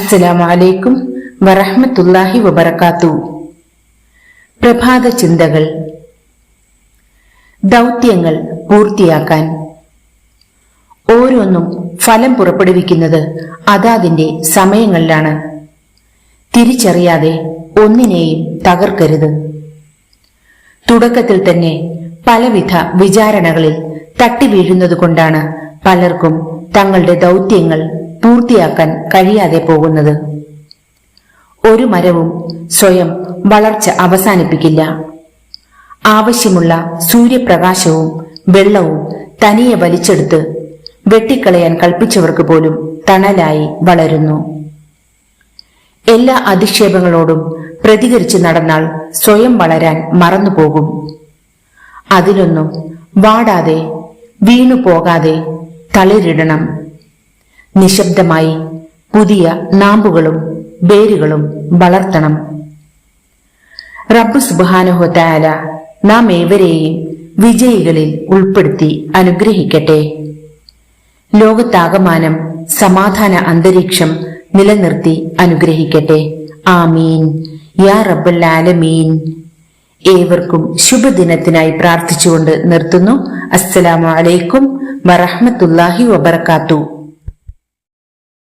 അസ്സലാമു അലൈക്കും വറഹ്മത്തുള്ളാഹി വബറകാതുഹു. പ്രഭാത ചിന്തകൾ. ദൗത്യങ്ങൾ പൂർത്തിയാക്കാൻ ഓരോന്നും ഫലം പുറപ്പെടുവിക്കുന്നത് അതാതിന്റെ സമയങ്ങളിലാണ്. തിരിച്ചറിയാതെ ഒന്നിനെയും തകർക്കരുത്. തുടക്കത്തിൽ തന്നെ പലവിധ വിചാരണകളിൽ തട്ടിവീഴുന്നതുകൊണ്ടാണ് പലർക്കും തങ്ങളുടെ ദൗത്യങ്ങൾ പൂർത്തിയാക്കാൻ കഴിയാതെ പോകുന്നത്. ഒരു മരവും സ്വയം വളർച്ച അവസാനിപ്പിക്കില്ല. ആവശ്യമുള്ള സൂര്യപ്രകാശവും വെള്ളവും തനിയെ വലിച്ചെടുത്ത് വെട്ടിക്കളയാൻ കൽപ്പിച്ചവർക്ക് പോലും തണലായി വളരുന്നു. എല്ലാ അധിക്ഷേപങ്ങളോടും പ്രതികരിച്ച് നടന്നാൽ സ്വയം വളരാൻ മറന്നുപോകും. അതിലൊന്നും വാടാതെ വീണു പോകാതെ തളിരിടണം. നിശബ്ദമായി പുതിയ നാമ്പുകളും വേരുകളും വളർത്തണം. റബ്ബ് സുബ്ഹാനഹു തആല നാം ഏവരെയും വിജയികളിൽ ഉൾപ്പെടുത്തി അനുഗ്രഹിക്കട്ടെ. ലോകത്താകമാനം സമാധാന അന്തരീക്ഷം നിലനിർത്തി അനുഗ്രഹിക്കട്ടെ. ആമീൻ യാ റബ്ബൽ ആലമീൻ. ഏവർക്കും ശുഭദിനത്തിനായി പ്രാർത്ഥിച്ചുകൊണ്ട് നിർത്തുന്നു. അസ്സലാമു അലൈക്കും വറഹ്മത്തുള്ളാഹി വബറകാതുഹു.